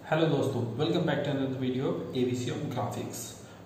Hello दोस्तों, welcome back to another video ABC of graphics.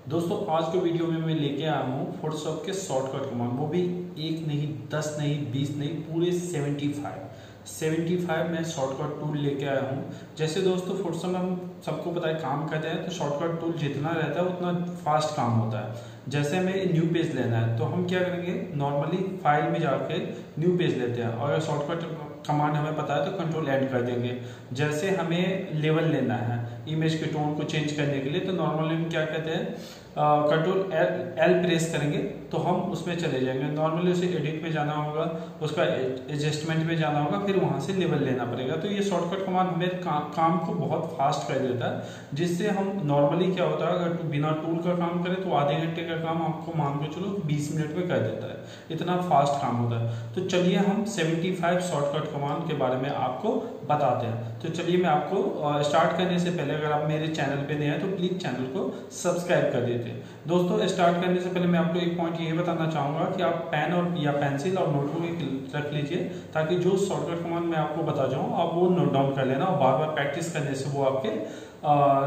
दोस्तों, आज के वीडियो में मैं लेके आया हूँ फोटोशॉप के शॉर्टकट कमांड, वो भी एक नहीं, 10 नहीं, 20 नहीं, पूरे 75 में शॉर्टकट टूल लेके आया हूँ। जैसे दोस्तों फोटोशॉप में हम सबको पता है काम करते हैं तो शॉर्टकट टूल जितना रहता है उतना फास्ट काम होता है। जैसे हमें न्यू पेज लेना है तो हम क्या करेंगे, नॉर्मली फाइल में जाके न्यू पेज लेते हैं और शॉर्टकट कमांड हमें पता है तो कंट्रोल ऐड कर देंगे। जैसे हमें लेवल लेना है इमेज के टोन को चेंज करने के लिए तो नॉर्मली हम क्या कहते हैं, कंट्रोल एल प्रेस करेंगे तो हम उसमें चले जाएंगे। नॉर्मली उसे एडिट में जाना होगा, उसका एडजस्टमेंट में जाना होगा, फिर वहां से लेवल लेना पड़ेगा। तो ये शॉर्टकट कमांड हमें काम को बहुत फास्ट कर देता है, जिससे हम नॉर्मली क्या होता है, अगर बिना टूल का काम करें तो आधे घंटे का काम आपको मान के चलो 20 मिनट में कर देता है, इतना फास्ट काम होता है। तो चलिए हम 75 शॉर्टकट कमांड के बारे में आपको बताते हैं। तो चलिए मैं आपको स्टार्ट करने से पहले, अगर आप मेरे चैनल पे नए हैं तो प्लीज चैनल को सब्सक्राइब कर देते हैं। दोस्तों, स्टार्ट करने से पहले मैं आपको एक पॉइंट ये बताना चाहूंगा कि आप पेन और या पेंसिल और नोटबुक रख लीजिए, ताकि जो शॉर्टकट कमांड मैं आपको बता जाऊं आप वो नोट डाउन कर लेना और बार बार प्रैक्टिस करने से वो आपके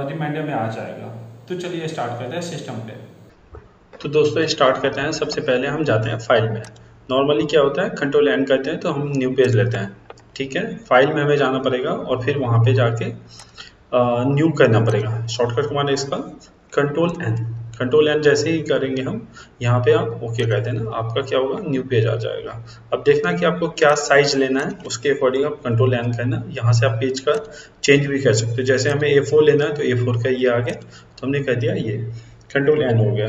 रिमाइंडर में आ जाएगा। तो चलिए स्टार्ट करते हैं सिस्टम पे। तो दोस्तों स्टार्ट करते हैं। सबसे पहले हम जाते हैं फाइल में। नॉर्मली क्या होता है, कंट्रोल एन करते हैं तो हम न्यू पेज लेते हैं, ठीक है। फाइल में हमें जाना पड़ेगा और फिर वहां पे जाके न्यू करना पड़ेगा। शॉर्टकट कमांड है इसका कंट्रोल एन जैसे ही करेंगे हम, यहाँ पे आप ओके कर देना, आपका क्या होगा, न्यू पेज आ जाएगा। अब देखना कि आपको क्या साइज लेना है, उसके अकॉर्डिंग आप कंट्रोल एन करना। यहाँ से आप पेज का चेंज भी कर सकते हो। जैसे हमें A4 लेना है तो A4 का ये आ गया तो हमने कर दिया, ये कंट्रोल एन हो गया।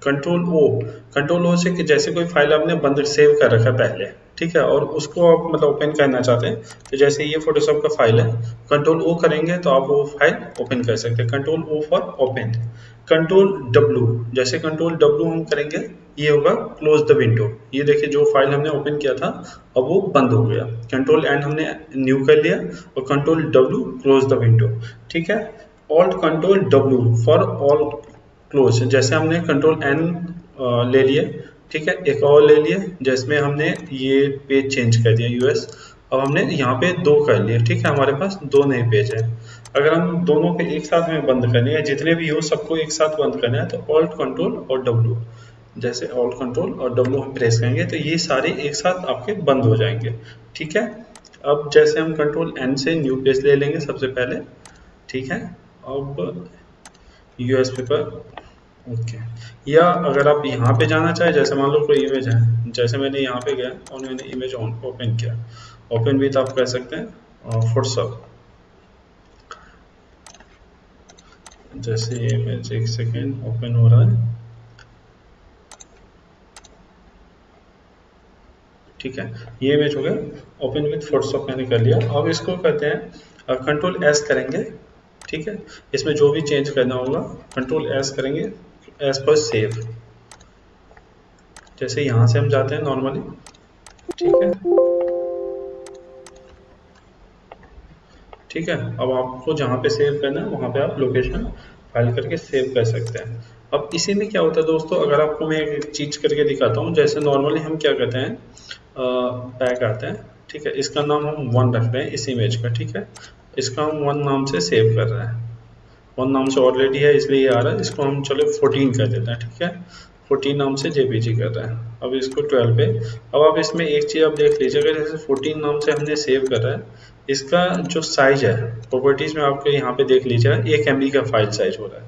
कंट्रोल ओ से कि जैसे कोई फाइल आपने बंद सेव कर रखा है पहले, ठीक है, और उसको आप मतलब ओपन करना चाहते हैं, तो जैसे ये फोटोशॉप का फाइल है, कंट्रोल ओ करेंगे तो आप वो फाइल ओपन कर सकते हैं। Control O for open. Control W, जैसे कंट्रोल डब्ल्यू हम करेंगे ये होगा क्लोज द विंडो। ये देखिए जो फाइल हमने ओपन किया था अब वो बंद हो गया। कंट्रोल एन हमने न्यू कर लिया और control W close the window, ठीक है। Alt control W for all close. जैसे हमने कंट्रोल एन ले लिए, ठीक है, एक और ले लिए जिसमें हमने ये पेज चेंज कर दिया यूएस। अब हमने यहाँ पे 2 कर लिए, ठीक है, हमारे पास 2 नए पेज है। अगर हम दोनों को एक साथ में बंद करने हैं, जितने भी हो सबको एक साथ बंद करना है, तो ऑल्ट कंट्रोल और डब्ल्यू, जैसे ऑल्ट कंट्रोल और डब्ल्यू हम प्रेस करेंगे तो ये सारे एक साथ आपके बंद हो जाएंगे, ठीक है। अब जैसे हम कंट्रोल एन से न्यू पेज ले लेंगे सबसे पहले, ठीक है। अब यूएस पेपर, ओके। या अगर आप यहाँ पे जाना चाहे, जैसे मान लो कोई इमेज है, जैसे मैंने यहाँ पे गया और मैंने इमेज ओपन किया, ओपन भी तो आप कर सकते हैं फोटोशॉप। जैसे ये इमेज, एक सेकेंड, ओपन हो रहा है, ठीक है, ये इमेज हो गया ओपन विद फोटोशॉप, मैंने कर लिया। अब इसको करते हैं कंट्रोल एस करेंगे, ठीक है। इसमें जो भी चेंज करना होगा कंट्रोल एस करेंगे, एस पर सेव। जैसे यहाँ से हम जाते हैं नॉर्मली, ठीक है, ठीक है। अब आपको जहाँ पे सेव करना है वहाँ पे आप लोकेशन फाइल करके सेव कर सकते हैं। अब इसी में क्या होता है दोस्तों, अगर आपको मैं एक चीज करके दिखाता हूँ। जैसे नॉर्मली हम क्या करते हैं, बैक आते हैं, ठीक है, इसका नाम हम 1 रख रहे हैं इस इमेज का, ठीक है। इसका हम 1 नाम से सेव कर रहे हैं, 1 नाम से ऑलरेडी है इसलिए ये आ रहा है। इसको हम चलो 14 कर देते हैं, ठीक है, 14 नाम से जेपीजी कर रहे हैं। अब इसको 12 पे। अब आप इसमें एक चीज आप देख लीजिएगा, जैसे 14 नाम से हमने सेव कर रहा है, इसका जो साइज है प्रॉपर्टीज में आपके यहाँ पे देख लीजिएगा 1 MB का फाइल साइज हो रहा है,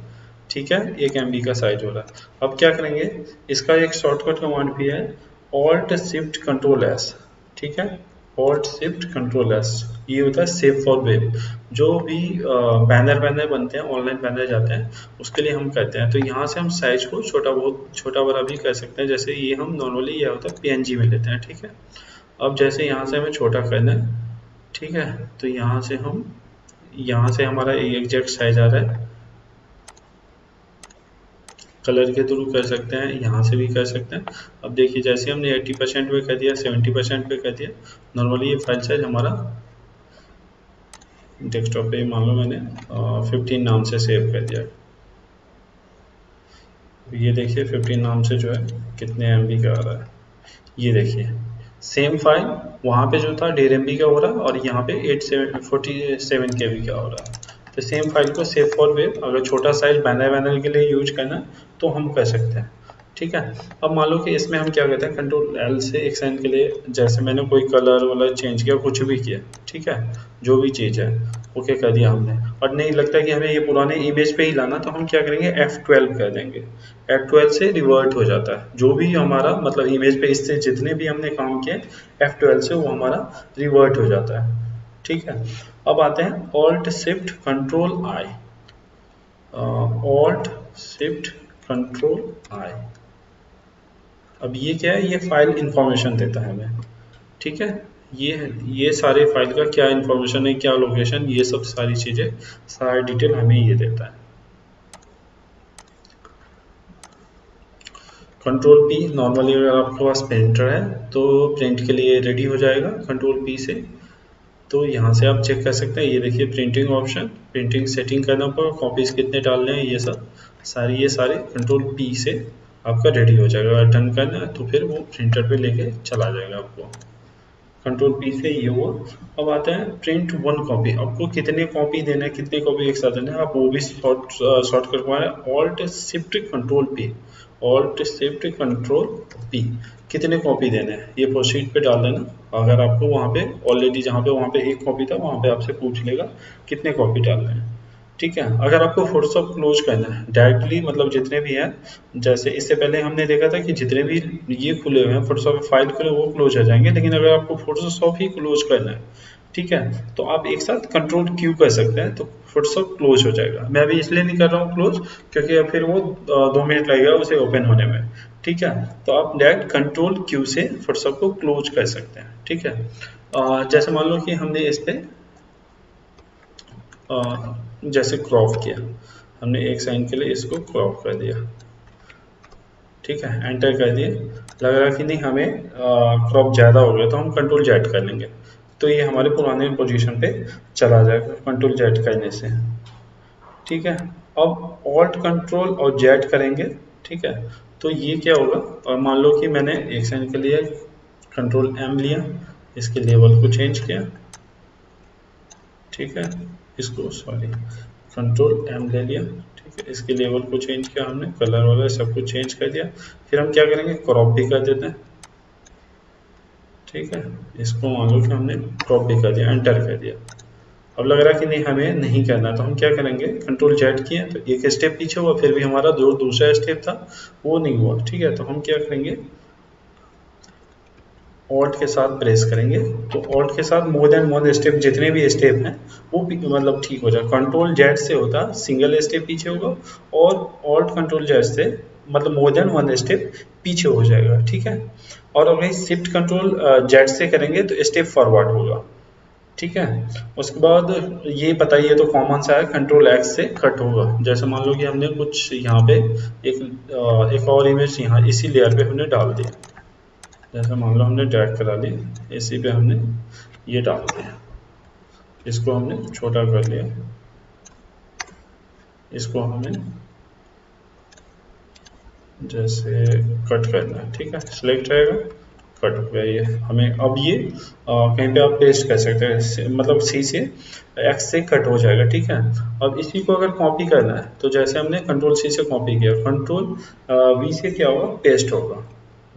ठीक है, 1 MB का साइज हो रहा है। अब क्या करेंगे, इसका एक शॉर्टकट कमांड भी है, ऑल्ट शिफ्ट कंट्रोल एस, ठीक है, ऑल्ट शिफ्ट कंट्रोल एस। ये होता है सेव फॉर वेब। जो भी बैनर बनते हैं, ऑनलाइन बैनर जाते हैं, उसके लिए हम करते हैं। तो यहाँ से हम साइज को बहुत छोटा बड़ा भी कर सकते हैं। जैसे ये हम नॉर्मली ये होता है PNG में लेते हैं, ठीक है। अब जैसे यहाँ से हमें छोटा करना है, ठीक है, तो यहाँ से हमारा एग्जैक्ट साइज आ रहा है। कलर के थ्रू कर सकते हैं, यहाँ से भी कर सकते हैं। अब देखिए जैसे हमने 80% पे कर दिया, 70% पे कर दिया, नॉर्मली ये फाइल साइज हमारा डेस्कटॉप पे मान लो मैंने 15 नाम से सेव कर दिया। ये देखिए 15 नाम से जो है कितने MB का आ रहा है, ये देखिए सेम फाइल वहाँ पे जो था 1.5 MB का हो रहा है और यहाँ पे 47 KB का हो रहा है। तो सेम फाइल को सेव फॉर वेब अगर छोटा साइज बैनर के लिए यूज करना तो हम कर सकते हैं। ठीक है, अब मान लो कि इसमें हम क्या करते हैं, कंट्रोल एल से एक सेकंड के लिए जैसे मैंने कोई कलर वलर चेंज किया, कुछ भी किया, ठीक है, जो भी चीज़ है ओके कर दिया हमने, और नहीं लगता कि हमें ये पुराने इमेज पे ही लाना, तो हम क्या करेंगे F12 कर देंगे। F12 से रिवर्ट हो जाता है जो भी हमारा मतलब इमेज पे इससे जितने भी हमने काम किए F12 से वो हमारा रिवर्ट हो जाता है। ठीक है, अब आते हैं Alt Shift Control I, Alt Shift Control I। अब ये क्या है, ये फाइल इंफॉर्मेशन देता है हमें। ठीक है, ये सारे फाइल का क्या इंफॉर्मेशन है, क्या लोकेशन, ये सब सारी चीजें, सारी डिटेल हमें ये देता है। कंट्रोल पी, नॉर्मली अगर आपके पास प्रिंटर है तो प्रिंट के लिए रेडी हो जाएगा कंट्रोल पी से। तो यहाँ से आप चेक कर सकते हैं, ये देखिए प्रिंटिंग ऑप्शन, प्रिंटिंग सेटिंग करना पड़ेगा, कॉपीज कितने डालने हैं, ये सब ये सारे कंट्रोल पी से आपका रेडी हो जाएगा। अगर डन करना है तो फिर वो प्रिंटर पे लेके चला जाएगा आपको। कंट्रोल पी से ये हुआ। अब आता है प्रिंट वन कॉपी, आपको कितने कॉपी देना है, कितने कॉपी एक साथ देना है, आप वो भी शॉर्ट कर पा रहे हैं। Alt shift control P, alt shift control P, कितने कॉपी देने हैं ये प्रोसीड पे डाल देना। अगर आपको वहाँ पे ऑलरेडी जहाँ पे वहाँ पे एक कॉपी था वहाँ पे आपसे पूछ लेगा कितने कॉपी डालने हैं। ठीक है, अगर आपको फोटोशॉप क्लोज करना है डायरेक्टली, मतलब जितने भी हैं, जैसे इससे पहले हमने देखा था कि जितने भी ये खुले हुए हैं फोटोशॉप फाइल खुले वो क्लोज हो जाएंगे, लेकिन अगर आपको फोटोशॉप ही क्लोज करना है, ठीक है, तो आप एक साथ कंट्रोल क्यू कर सकते हैं तो फोटोशॉप क्लोज हो जाएगा। मैं अभी इसलिए नहीं कर रहा हूँ क्लोज क्योंकि अब फिर वो 2 मिनट लगेगा उसे ओपन होने में। ठीक है, तो आप डायरेक्ट कंट्रोल क्यू से फोटोशॉप को क्लोज कर सकते हैं। ठीक है, जैसे मान लो कि हमने इस पे जैसे क्रॉप किया, हमने एक सेकंड के लिए इसको क्रॉप कर दिया, ठीक है, एंटर कर दिए, लग रहा कि नहीं हमें क्रॉप ज़्यादा हो गया तो हम कंट्रोल जेड कर लेंगे, तो ये हमारे पुराने पोजीशन पे चला जाएगा कंट्रोल जेड करने से। ठीक है, अब ऑल्ट कंट्रोल और जेड करेंगे, ठीक है, तो ये क्या होगा, और मान लो कि मैंने एक सेकंड के लिए कंट्रोल एम लिया, इसके लेवल को चेंज किया, ठीक है, इसको सॉरी कंट्रोल एम ले लिया, ठीक है, इसके लेवल को चेंज किया हमने, कलर वगैरह सब कुछ चेंज कर दिया। फिर हम क्या करेंगे, क्रॉप भी कर देते हैं। ठीक है, इसको मान लो कि हमने क्रॉप भी कर दिया, एंटर कर दिया। अब लग रहा है कि नहीं हमें नहीं करना, तो हम क्या करेंगे, कंट्रोल जेड किए तो एक स्टेप पीछे हुआ, फिर भी हमारा जो दूसरा स्टेप था वो नहीं हुआ। ठीक है, तो हम क्या करेंगे, ऑल्ट के साथ प्रेस करेंगे, तो ऑल्ट के साथ मोर देन वन स्टेप, जितने भी स्टेप हैं वो मतलब ठीक हो जाए। कंट्रोल जेड से होता सिंगल स्टेप पीछे होगा, और ऑल्ट कंट्रोल जेड से मतलब मोर देन वन स्टेप पीछे हो जाएगा। ठीक है, और अगर शिफ्ट कंट्रोल जेड से करेंगे तो स्टेप फॉरवर्ड होगा। ठीक है, उसके बाद ये बताइए तो कॉमन सा है, कंट्रोल एक्स से कट होगा। जैसे मान लो कि हमने कुछ यहाँ पे एक और इमेज यहाँ इसी लेयर पे हमने डाल दिया, जैसे मान लो हमने ड्रैग करा लिया, इसी पे हमने ये डाल दिया, इसको हमने छोटा कर लिया, इसको हमें जैसे कट करना है। ठीक है, सिलेक्ट रहेगा, कट हो गया ये हमें। अब ये कहीं पे आप पेस्ट कर सकते हैं, मतलब सी से एक्स से कट हो जाएगा। ठीक है, अब इसी को अगर कॉपी करना है तो जैसे हमने कंट्रोल सी से कॉपी किया, कंट्रोल वी से क्या होगा, पेस्ट होगा।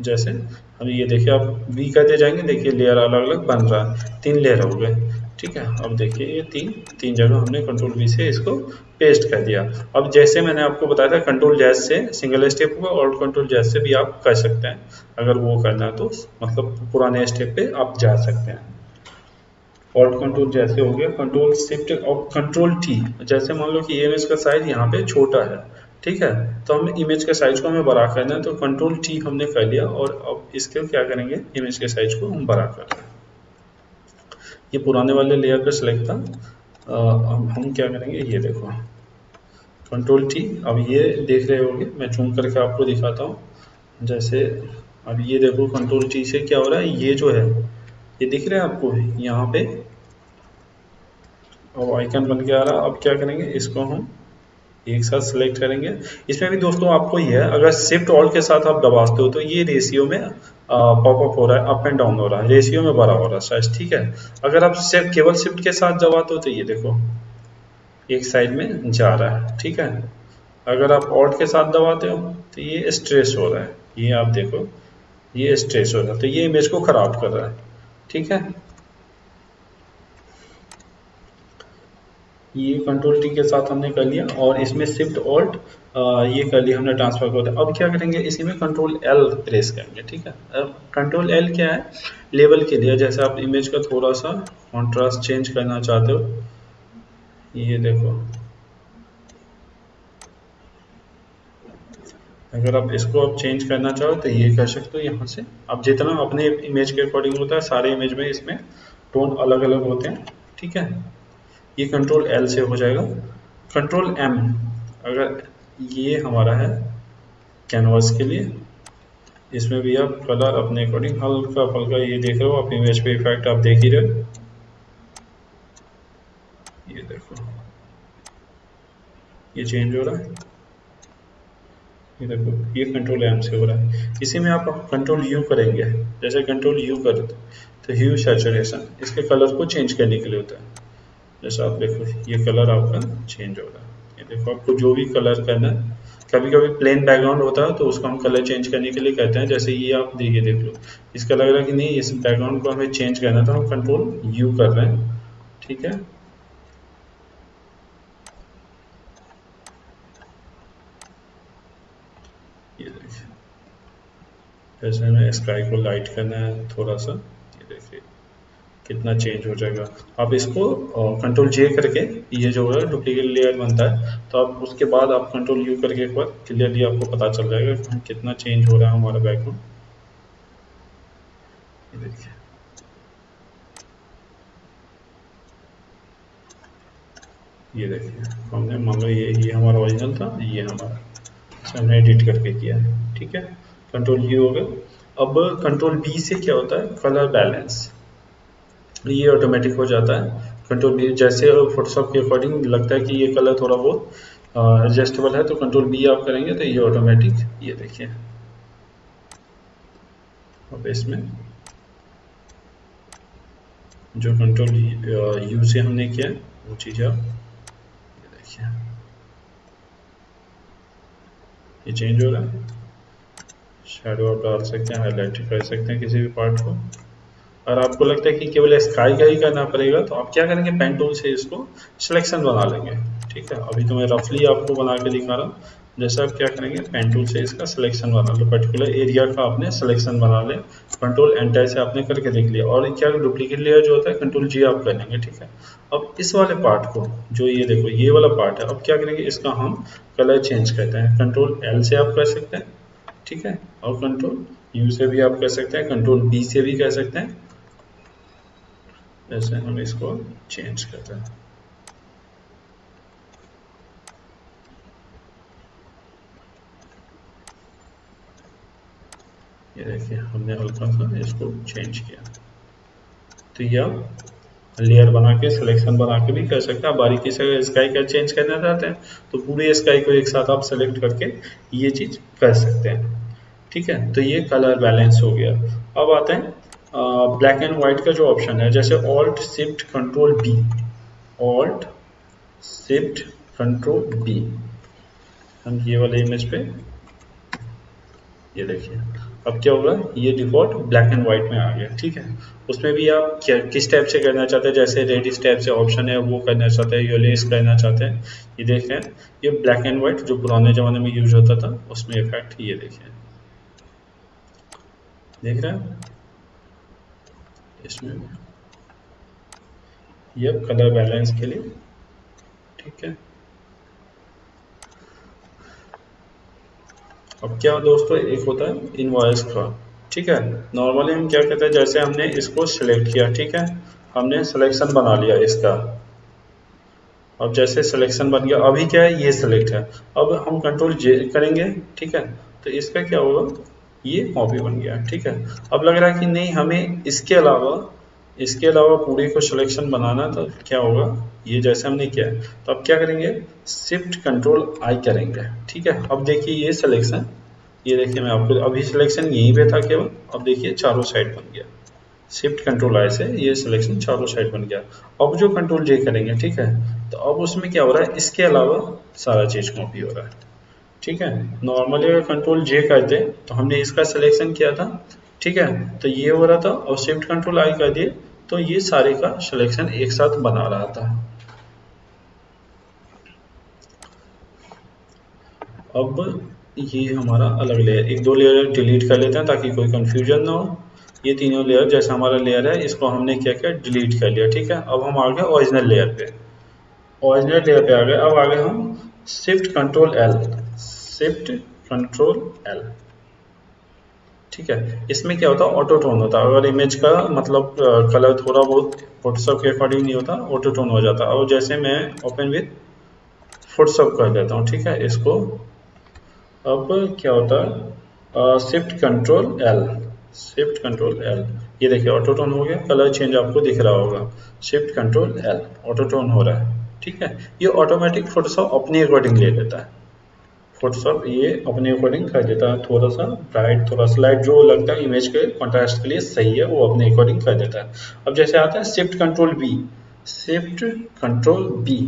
जैसे हम ये देखिए, आप वी करते जाएंगे, देखिए लेयर अलग अलग बन रहा है, 3 लेयर हो गए। ठीक है, अब देखिए ये तीन जगह हमने कंट्रोल वी से इसको पेस्ट कर दिया। अब जैसे मैंने आपको बताया था कंट्रोल जेड से सिंगल स्टेप होगा, और कंट्रोल जेड से भी आप कर सकते हैं अगर वो करना है तो, मतलब पुराने स्टेप पे आप जा सकते हैं। ऑल्ट कंट्रोल जैसे हो गया, कंट्रोल शिफ्ट और कंट्रोल टी, जैसे मान लो कि ये इमेज का साइज यहाँ पे छोटा है, ठीक है, तो हमें इमेज के साइज को हमें बड़ा करना है, तो कंट्रोल टी हमने कर लिया, और अब इसके क्या करेंगे, इमेज के साइज को हम बड़ा कर रहे हैं। ये पुराने वाले लेयर पे सिलेक्ट था, अब हम क्या करेंगे, ये देखो कंट्रोल टी, अब ये देख रहे होंगे, मैं जूम करके आपको दिखाता हूँ। जैसे अब ये देखो कंट्रोल टी से क्या हो रहा है, ये जो है ये दिख रहा है आपको यहाँ पे, अब आइकन बन के आ रहा है। अब क्या करेंगे, इसको हम एक साथ सिलेक्ट करेंगे। इसमें भी दोस्तों आपको ये है, अगर शिफ्ट ऑल्ट के साथ आप दबाते हो तो ये रेशियो में पॉपअप हो रहा है, अप एंड डाउन हो रहा है, रेशियो में बड़ा हो रहा है साइज। ठीक है, अगर आप सिर्फ केवल शिफ्ट के साथ दबाते हो तो ये देखो एक साइड में जा रहा है, ठीक है। अगर आप ऑल्ट के साथ दबाते हो तो ये स्ट्रेस हो रहा है, ये आप देखो ये स्ट्रेस हो रहा है, तो ये इमेज को खराब कर रहा है, ठीक है। ये कंट्रोल टी के साथ हमने कर लिया और इसमें शिफ्ट ऑल्ट ये कर लिया हमने ट्रांसफर कर। अब क्या करेंगे, इसी में कंट्रोल एल प्रेस करेंगे, ठीक है। अब कंट्रोल एल क्या है, लेवल के लिए, जैसे आप इमेज का थोड़ा सा कॉन्ट्रास्ट चेंज करना चाहते हो, ये देखो, अगर आप इसको आप चेंज करना चाहो तो ये कर सकते हो यहाँ से। अब जितना अपने इमेज के अकॉर्डिंग होता है, सारे इमेज में इसमें टोन अलग अलग होते हैं, ठीक है। ये कंट्रोल एल से हो जाएगा। कंट्रोल एम, अगर ये हमारा है कैनवास के लिए, इसमें भी आप कलर अपने अकॉर्डिंग हल्का फुल्का, ये देख रहे हो आप इमेज पे इफेक्ट आप देख ही रहे हो, ये देखो ये चेंज हो रहा है, ये देखो ये कंट्रोल एम से हो रहा है। इसी में आप कंट्रोल यू करेंगे, जैसे कंट्रोल यू कर तो ह्यू सैचुरेशन इसके कलर को चेंज करने के लिए होता है। जैसे आप देखो ये कलर आपका चेंज हो रहा है, ये देखो आपको जो भी कलर करना है। कभी कभी प्लेन बैकग्राउंड होता है तो उसको हम कलर चेंज करने के लिए कहते हैं, जैसे ये आप देखिए, देख लो इसका लग रहा है कि नहीं इस बैकग्राउंड को हमें चेंज करना था, हम कंट्रोल यू कर रहे हैं, ठीक है। ये देखिए जैसे हमें स्काई को लाइट करना है थोड़ा सा, ये देखिए कितना चेंज हो जाएगा। आप इसको कंट्रोल जे करके, ये जो है डुप्लीकेट लेयर बनता है, तो आप उसके बाद आप कंट्रोल यू करके एक बार क्लियरली आपको पता चल जाएगा कि कितना चेंज हो रहा है हमारा बैकग्राउंड। ये देखिए ये देखिए हमने मान लो ये हमारा ओरिजिनल था, ये हमारा हमने एडिट करके किया है, ठीक है। कंट्रोल यू हो गया। अब कंट्रोल बी से क्या होता है, कलर बैलेंस, ये ऑटोमेटिक हो जाता है। कंट्रोल बी, जैसे फोटोशॉप के अकॉर्डिंग लगता है कि ये कलर थोड़ा बहुत एडजस्टेबल है, तो कंट्रोल बी आप करेंगे तो ये ऑटोमेटिक, ये देखिए अब इसमें जो कंट्रोल यू से हमने किया वो चीज़ आप ये देखिए ये चेंज हो रहा है। शैडो आप डाल सकते हैं, हाईलाइट कर सकते हैं किसी भी पार्ट को। और आपको लगता है कि केवल स्काई का ही करना पड़ेगा, तो आप क्या करेंगे, पेन टूल से इसको सिलेक्शन बना लेंगे, ठीक है। अभी तो मैं रफली आपको बना के दिखा रहा हूँ। जैसे आप क्या करेंगे, पेन टूल से इसका सिलेक्शन बना लो, पर्टिकुलर एरिया का आपने सिलेक्शन बना ले, कंट्रोल एंटर से आपने करके देख लिया। और क्या डुप्लीकेट लेयर जो होता है कंट्रोल जी आप कर लेंगे, ठीक है। अब इस वाले पार्ट को, जो ये देखो ये वाला पार्ट है, अब क्या करेंगे, इसका हम कलर चेंज करते हैं। कंट्रोल एल से आप कर सकते हैं, ठीक है, और कंट्रोल यू से भी आप कर सकते हैं, कंट्रोल बी से भी कर सकते हैं। जैसे हम इसको चेंज करते हैं, ये देखिए हमने हल्का सा इसको चेंज किया। तो यह लेयर बना के सिलेक्शन बना के भी कर सकते हैं। आप बारीकी से स्काई का चेंज करना चाहते हैं तो पूरे स्काई को एक साथ आप सेलेक्ट करके ये चीज कर सकते हैं, ठीक है। तो ये कलर बैलेंस हो गया। अब आते हैं ब्लैक एंड व्हाइट का जो ऑप्शन है, जैसे alt shift control B, alt shift control B, हम ये वाले इमेज पे, ये देखिए अब क्या होगा, ये डिफॉल्ट ब्लैक एंड व्हाइट में आ गया, ठीक है। उसमें भी आप क्या किस टाइप से करना चाहते हैं, जैसे रेड इस टाइप से ऑप्शन है वो करना चाहते हैं, येलो करना चाहते हैं, ये देख रहे हैं ये ब्लैक एंड व्हाइट जो पुराने जमाने में यूज होता था उसमें इफेक्ट, ये देखिए देख रहे हैं इसमें ये कलर बैलेंस के लिए, ठीक है। अब क्या दोस्तों, एक होता है इनवॉइस का, ठीक है। नॉर्मली हम क्या कहते हैं, जैसे हमने इसको सिलेक्ट किया, ठीक है, हमने सिलेक्शन बना लिया इसका। अब जैसे सिलेक्शन बन गया, अभी क्या है ये सिलेक्ट है, अब हम कंट्रोल जे करेंगे, ठीक है, तो इसका क्या होगा, ये कॉपी बन गया, ठीक है। अब लग रहा है कि नहीं हमें इसके अलावा पूरे को सिलेक्शन बनाना, तो क्या होगा, ये जैसे हमने किया है, तो अब क्या करेंगे, शिफ्ट कंट्रोल आई करेंगे, ठीक है। अब देखिए ये सिलेक्शन, ये देखिए मैं आपको अभी सिलेक्शन यहीं पे था केवल, अब देखिए चारों साइड बन गया, शिफ्ट कंट्रोल आई से ये सिलेक्शन चारों साइड बन गया। अब जो कंट्रोल जे करेंगे, ठीक है, तो अब उसमें क्या हो रहा है, इसके अलावा सारा चीज कॉपी हो रहा है, ठीक है। नॉर्मली अगर कंट्रोल जे करते तो हमने इसका सिलेक्शन किया था, ठीक है, तो ये हो रहा था, और शिफ्ट कंट्रोल आई कर दिए तो ये सारे का सिलेक्शन एक साथ बना रहा था। अब ये हमारा अलग लेयर, एक दो लेयर डिलीट कर लेते हैं ताकि कोई कंफ्यूजन ना हो। ये तीनों लेयर जैसा हमारा लेयर है इसको हमने क्या किया, डिलीट कर लिया, ठीक है। अब हम आ गए ओरिजिनल लेयर पे, ओरिजिनल लेयर पे आ गए। अब आ गए हम shift control L, shift control L, ठीक है। इसमें क्या होता है, ऑटो टोन होता है। अगर इमेज का मतलब कलर थोड़ा बहुत फोटोशॉप के अकॉर्डिंग नहीं होता, ऑटो टोन हो जाता है। और जैसे मैं ओपन विद फोटोशॉप कर देता हूँ, ठीक है, इसको, अब क्या होता है, shift control L, shift control L, ये देखिए ऑटो टोन हो गया, कलर चेंज आपको दिख रहा होगा। Shift control L, auto tone हो रहा है, ठीक है। ये ऑटोमेटिक फोटोशॉप अपने अकॉर्डिंग ले लेता है, फोटोशॉप ये अपने अकॉर्डिंग कर देता है, थोड़ा सा ब्राइट थोड़ा सा लाइट, जो लगता है इमेज के कॉन्ट्रास्ट के लिए सही है वो अपने अकॉर्डिंग कर देता है। अब जैसे आता है shift control B, shift control B,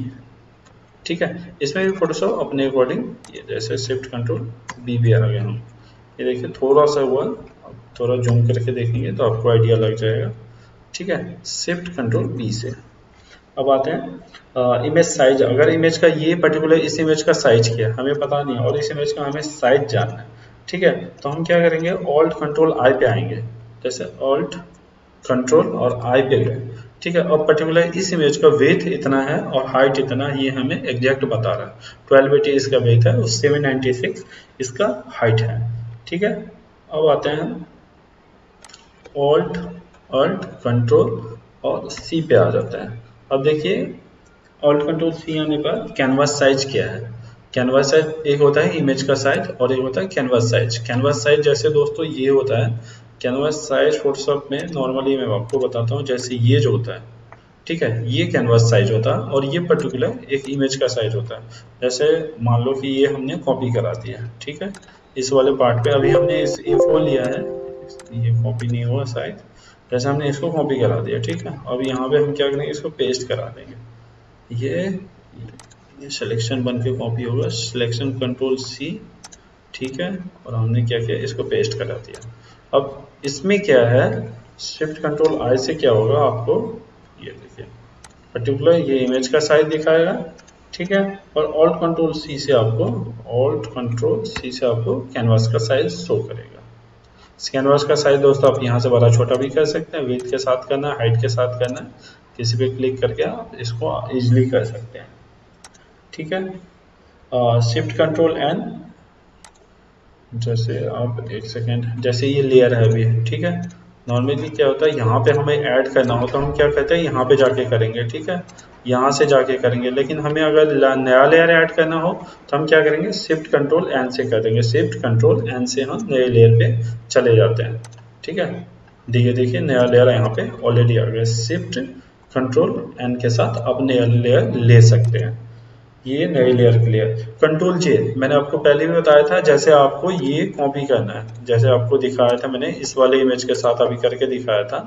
ठीक है, इसमें भी फोटोशॉप अपने अकॉर्डिंग, ये जैसे शिफ्ट कंट्रोल बी भी आ गए हम, ये देखिए थोड़ा सा हुआ, अब थोड़ा जूम करके देखेंगे तो आपको आइडिया लग जाएगा, ठीक है, शिफ्ट कंट्रोल बी से। अब आते हैं इमेज साइज। अगर इमेज का ये पर्टिकुलर इस इमेज का साइज क्या है हमें पता नहीं है और इस इमेज का हमें साइज जानना है, ठीक है, तो हम क्या करेंगे, ऑल्ट कंट्रोल आई पे आएंगे, जैसे ऑल्ट कंट्रोल और आई पे गए, ठीक है। अब पर्टिकुलर इस इमेज का वेथ इतना है और हाइट इतना, ये हमें एग्जैक्ट बता रहा है। 1280 इसका वेथ है और 796 इसका हाइट है, ठीक है। अब आते हैं ऑल्ट ऑल्ट कंट्रोल और सी पे आ जाता है। अब देखिए ऑल्ट कंट्रोल सी आने पर कैनवास साइज क्या है, कैनवास साइज एक होता है इमेज का साइज और एक होता है कैनवास साइज। कैनवास साइज जैसे दोस्तों ये होता है, कैनवास साइज फोटोशॉप में नॉर्मली मैं आपको बताता हूँ, जैसे ये जो होता है, ठीक है, ये कैनवास साइज होता है और ये पर्टिकुलर एक इमेज का साइज होता है। जैसे मान लो कि ये हमने कॉपी करा दिया, ठीक है, इस वाले पार्ट पे अभी हमने इस A4 लिया है, ये कॉपी नहीं हुआ शायद, जैसे हमने इसको कॉपी करा दिया, ठीक है। अब यहाँ पे हम क्या करेंगे, इसको पेस्ट करा देंगे, ये सिलेक्शन बन के कॉपी होगा, सिलेक्शन कंट्रोल सी, ठीक है, और हमने क्या किया, इसको पेस्ट करा दिया। अब इसमें क्या है, शिफ्ट कंट्रोल आई से क्या होगा आपको, ये देखिए पर्टिकुलर ये इमेज का साइज दिखाएगा, ठीक है, और ऑल्ट कंट्रोल सी से आपको, ऑल्ट कंट्रोल सी से आपको कैनवास का साइज शो करेगा। कैनवास का साइज दोस्तों आप यहाँ से बड़ा छोटा भी कर सकते हैं, विड्थ के साथ करना है, हाइट के साथ करना है, किसी पे क्लिक करके आप इसको इजिली कर सकते हैं, ठीक है। शिफ्ट कंट्रोल एन, जैसे आप एक सेकेंड, जैसे ये लेयर है अभी, ठीक है, नॉर्मली क्या होता है यहाँ पे हमें ऐड करना हो तो हम क्या करते हैं, यहाँ पे जाके करेंगे, ठीक है, यहाँ से जाके करेंगे। लेकिन हमें अगर नया लेयर ऐड करना हो तो हम क्या करेंगे, शिफ्ट कंट्रोल एन से कर देंगे, शिफ्ट कंट्रोल एन से हम नए लेयर पे चले जाते हैं, ठीक है। देखिए नया लेयर यहाँ पे ऑलरेडी आ गया, शिफ्ट कंट्रोल एन के साथ आप नया लेयर ले सकते हैं, ये नई लेयर क्लियर। कंट्रोल जे मैंने आपको पहले भी बताया था, जैसे आपको ये कॉपी करना है, जैसे आपको दिखाया था मैंने इस वाले इमेज के साथ अभी करके दिखाया था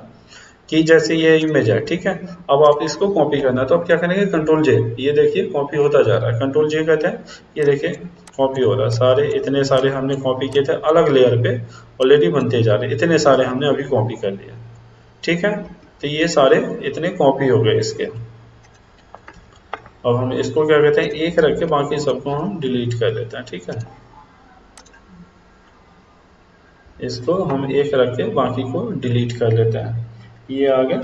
कि जैसे ये इमेज है, ठीक है, अब आप इसको कॉपी करना है तो आप क्या करेंगे, कंट्रोल जे, ये देखिए कॉपी होता जा रहा है, कंट्रोल जे कहते हैं, ये देखिए कॉपी हो रहा है, सारे इतने सारे हमने कॉपी किए थे अलग लेयर पे, ऑलरेडी बनते जा रहे, इतने सारे हमने अभी कॉपी कर लिए, ठीक है, तो ये सारे इतने कॉपी हो गए इसके। अब हम इसको क्या कहते हैं, एक रख के बाकी सबको हम डिलीट कर देते हैं, ठीक है, इसको हम एक रख के बाकी को डिलीट कर लेते हैं। ये आ गया,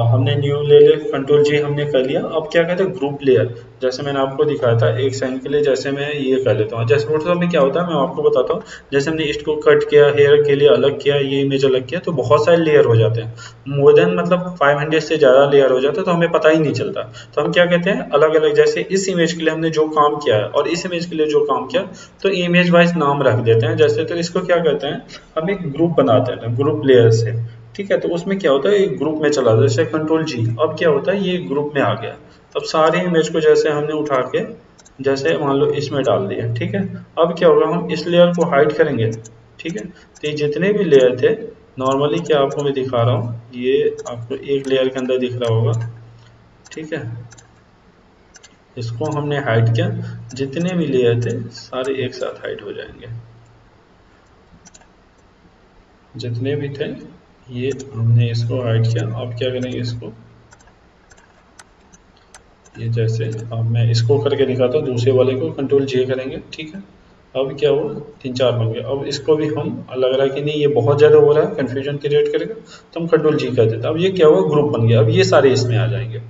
हमने न्यू ले ले, कंट्रोल जी हमने कर लिया। अब क्या कहते हैं, ग्रुप लेयर, जैसे मैंने आपको दिखाया था एक सेकंड के लिए, जैसे मैं ये कर लेता हूँ, जैसे फोटोशॉप में क्या होता है मैं आपको बताता हूँ, जैसे हमने इसको कट किया, हेयर के लिए अलग किया, ये इमेज अलग किया, तो बहुत सारे लेयर हो जाते हैं, मोर देन मतलब 500 से ज़्यादा लेयर हो जाता है, तो हमें पता ही नहीं चलता। तो हम क्या कहते हैं, अलग अलग, जैसे इस इमेज के लिए हमने जो काम किया है और इस इमेज के लिए जो काम किया, तो इमेज वाइज नाम रख देते हैं। जैसे तो इसको क्या कहते हैं, हम एक ग्रुप बनाते हैं ग्रुप लेयर से, ठीक है, तो उसमें क्या होता है, एक ग्रुप में चला जाए, जैसे कंट्रोल जी, अब क्या होता है ये ग्रुप में आ गया। अब सारे इमेज को जैसे हमने उठा के जैसे मान लो इसमें डाल दिया, ठीक है, अब क्या होगा, हम इस लेयर को हाइड करेंगे, ठीक है, तो ये जितने भी लेयर थे नॉर्मली क्या आपको मैं दिखा रहा हूँ, ये आपको एक लेयर के अंदर दिख रहा होगा, ठीक है। इसको हमने हाइड किया, जितने भी लेयर थे सारे एक साथ हाइड हो जाएंगे, जितने भी थे ये हमने इसको हाइड किया। अब क्या करेंगे, इसको ये जैसे अब मैं इसको करके दिखाता हूँ, दूसरे वाले को कंट्रोल जे करेंगे, ठीक है। अब क्या हुआ, 3-4 बन गया। अब इसको भी हम लग रहा है कि नहीं ये बहुत ज़्यादा हो रहा है, कन्फ्यूजन क्रिएट करेगा, तो हम कंट्रोल जी कर देते हैं। अब ये क्या हुआ, ग्रुप बन गया। अब ये सारे इसमें आ जाएंगे,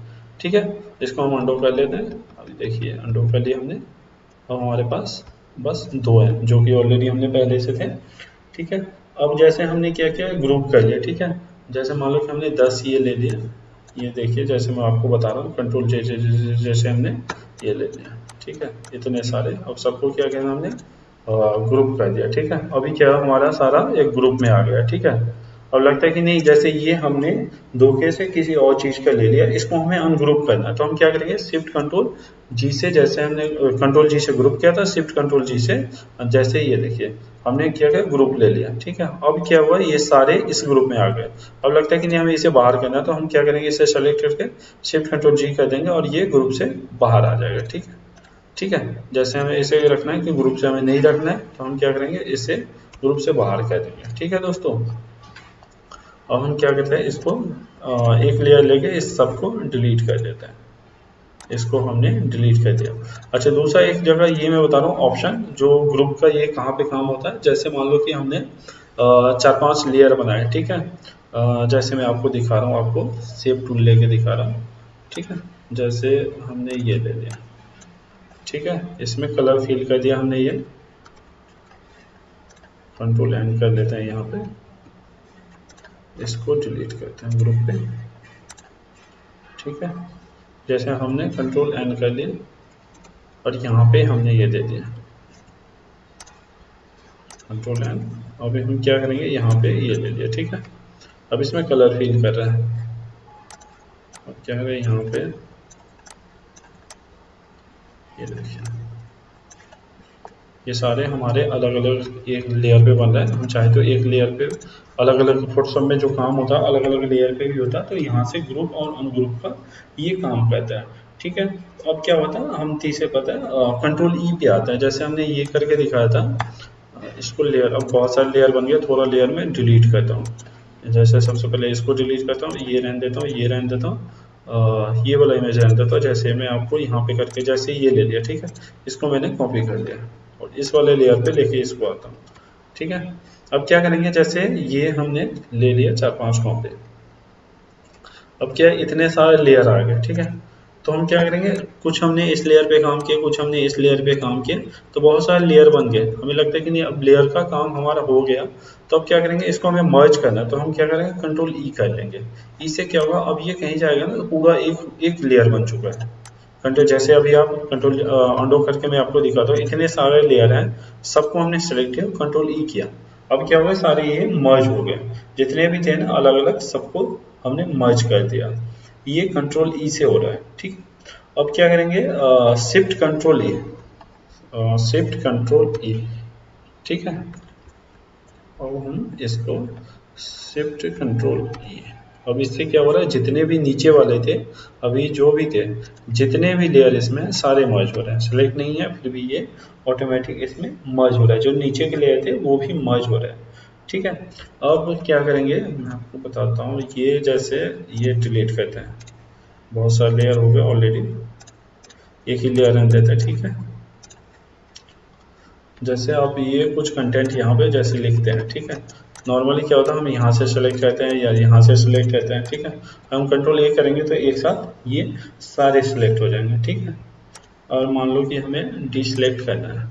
ठीक है। इसको हम अंडो कर लेते हैं। अभी देखिए अंडो कर लिया हमने। अब हमारे पास बस 2 हैं जो कि ऑलरेडी हमने पहले से थे, ठीक है। अब जैसे हमने क्या किया, ग्रुप कर लिया, ठीक है। जैसे मान लो कि हमने 10 ये ले लिया, ये देखिए जैसे मैं आपको बता रहा हूँ, कंट्रोल जैसे हमने ये ले लिया, ठीक है। इतने सारे, अब सबको क्या कहना, हमने ग्रुप कर दिया, ठीक है। अभी क्या हमारा सारा एक ग्रुप में आ गया, ठीक है। अब लगता है कि नहीं, जैसे ये हमने धोखे से किसी और चीज़ का ले लिया, इसको हमें अनग्रुप करना है, तो हम क्या करेंगे, शिफ्ट कंट्रोल जी से, जैसे हमने कंट्रोल जी से ग्रुप किया था, शिफ्ट कंट्रोल जी से जैसे ये देखिए हमने क्या किया, ग्रुप ले लिया, ठीक है। अब क्या हुआ, ये सारे इस ग्रुप में आ गए। अब लगता है कि नहीं हमें इसे बाहर करना है, तो हम क्या करेंगे, इसे सेलेक्ट करके शिफ्ट कंट्रोल जी कर देंगे और ये ग्रुप से बाहर आ जाएगा, ठीक है। ठीक है, जैसे हमें इसे रखना है कि ग्रुप से हमें नहीं रखना है, तो हम क्या करेंगे, इसे ग्रुप से बाहर कर देंगे, ठीक है दोस्तों। अब हम क्या करते हैं, इसको एक लेयर लेके इस सबको डिलीट कर देते हैं। इसको हमने डिलीट कर दिया। अच्छा, दूसरा एक जगह ये मैं बता रहा हूँ ऑप्शन, जो ग्रुप का ये कहाँ पे काम होता है। जैसे मान लो कि हमने 4-5 लेयर बनाए, ठीक है। जैसे मैं आपको दिखा रहा हूँ, आपको शेप टूल लेके दिखा रहा हूँ, ठीक है। जैसे हमने ये ले लिया, ठीक है, इसमें कलर फिल कर दिया हमने, ये कंट्रोल एंड कर लेते हैं यहाँ पे, इसको डिलीट करते हैं ग्रुप पे, ठीक है। जैसे हमने कंट्रोल एन कर लिया और यहाँ पे हमने ये दे दिया कंट्रोल एन। अभी हम क्या करेंगे, यहाँ पे ये ले लिया, ठीक है। अब इसमें कलर फिल कर रहा है। अब क्या करें, यहाँ पे ये देखिए, ये सारे हमारे अलग अलग एक लेयर पे बन रहा है। हम चाहे तो एक लेयर पे अलग अलग फोटोशॉप में जो काम होता है अलग अलग लेयर पे भी होता है, तो यहाँ से ग्रुप और अनग्रुप का ये काम करता है, ठीक है। अब क्या होता है, हम तीसरे पता है कंट्रोल ई पे आता है, जैसे हमने ये करके दिखाया था। इसको लेयर, अब बहुत सारे लेयर बन गया, थोड़ा लेयर में डिलीट करता हूँ। जैसे सबसे पहले इसको डिलीट करता हूँ, ये रहने देता हूँ, ये रहने देता हूँ, ये वाला इमेज रहने देता हूँ। जैसे मैं आपको यहाँ पे करके जैसे ये ले लिया, ठीक है, इसको मैंने कॉपी कर लिया और इस वाले लेयर पे लेके इसको आता हूँ, ठीक है। अब क्या करेंगे, जैसे ये हमने ले लिया 4-5 कॉपी, अब क्या इतने सारे लेयर आ गए, ठीक है। तो हम क्या करेंगे, कुछ हमने इस लेयर पे काम किया, कुछ हमने इस लेयर पे काम किया, तो बहुत सारे लेयर बन गए। हमें लगता है कि नहीं अब लेयर का काम हमारा हो गया, तो अब क्या करेंगे, इसको हमें मर्ज करना है, तो हम क्या करेंगे, कंट्रोल ई कर लेंगे। ई से क्या होगा, अब ये कहीं जाएगा ना, तो पूरा एक लेयर बन चुका है। कंट्रोल जैसे अभी आप कंट्रोल अंडो करके मैं आपको दिखाता हूँ, इतने सारे लेयर हैं, सबको हमने सेलेक्ट किया, कंट्रोल ई किया। अब क्या हुआ, सारे ये मर्ज हो गए, जितने भी थे ना अलग अलग, सबको हमने मर्ज कर दिया। ये कंट्रोल ई से हो रहा है, ठीक। अब क्या करेंगे, शिफ्ट कंट्रोल ई, शिफ्ट कंट्रोल ई, ठीक है। अब हम इसको शिफ्ट कंट्रोल ई, अब इससे क्या हो रहा है, जितने भी नीचे वाले थे, अभी जो भी थे, जितने भी लेयर इसमें सारे मर्ज हो रहे हैं। सेलेक्ट नहीं है फिर भी ये ऑटोमेटिक इसमें मर्ज हो रहा है, जो नीचे के लेयर थे वो भी मर्ज हो रहा है, ठीक है। अब क्या करेंगे, मैं आपको बताता हूँ, ये जैसे ये डिलीट करते हैं, बहुत सारे लेयर हो गए ऑलरेडी, एक ही लेयर रहने देते हैं, ठीक है। जैसे आप ये कुछ कंटेंट यहाँ पे जैसे लिखते हैं, ठीक है। नॉर्मली क्या होता है, हम यहाँ से सेलेक्ट करते हैं या यहाँ से सेलेक्ट करते हैं, ठीक है। हम कंट्रोल ए करेंगे तो एक साथ ये सारे सिलेक्ट हो जाएंगे, ठीक है। और मान लो कि हमें डिसलेक्ट करना है,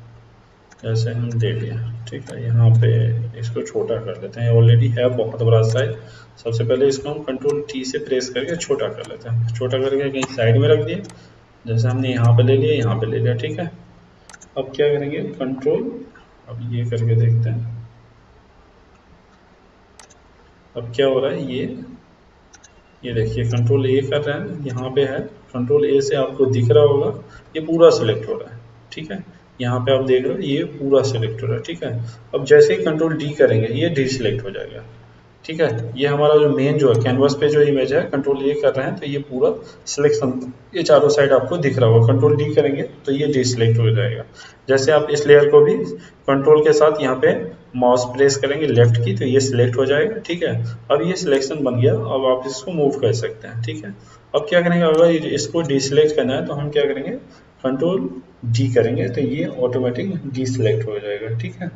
जैसे हम दे दिया, ठीक है। यहाँ पे इसको छोटा कर देते हैं, ऑलरेडी है बहुत बड़ा साइज। सबसे पहले इसको हम कंट्रोल टी से प्रेस करके छोटा कर लेते हैं, छोटा करके कहीं साइड में रख दिए। जैसे हमने यहाँ पे ले लिया, यहाँ पे ले लिया, ठीक है। अब क्या करेंगे, कंट्रोल, अब ये करके देखते हैं, अब क्या हो रहा है, ये देखिए कंट्रोल ए कर रहे हैं, यहाँ पे है कंट्रोल ए से आपको दिख रहा होगा, ये पूरा सिलेक्ट हो रहा है, ठीक है। यहाँ पे आप देख रहे हो ये पूरा सिलेक्ट हो रहा है, ठीक है। अब जैसे ही कंट्रोल डी करेंगे ये डी सिलेक्ट हो जाएगा, ठीक है। ये हमारा जो मेन जो है कैनवास पे जो इमेज है कंट्रोल ए कर रहे हैं तो ये पूरा सिलेक्शन ये चारों साइड आपको दिख रहा होगा। कंट्रोल डी करेंगे तो ये डिसलेक्ट हो जाएगा। जैसे आप इस लेयर को भी कंट्रोल के साथ यहाँ पे माउस प्रेस करेंगे लेफ्ट की तो ये सिलेक्ट हो जाएगा। ठीक है, अब ये सिलेक्शन बन गया। अब आप इसको मूव कर सकते हैं। ठीक है, अब क्या करेंगे, अगर इसको डिसलेक्ट करना है तो हम क्या करेंगे, कंट्रोल डी करेंगे तो ये ऑटोमेटिक डिसलेक्ट हो जाएगा। ठीक है,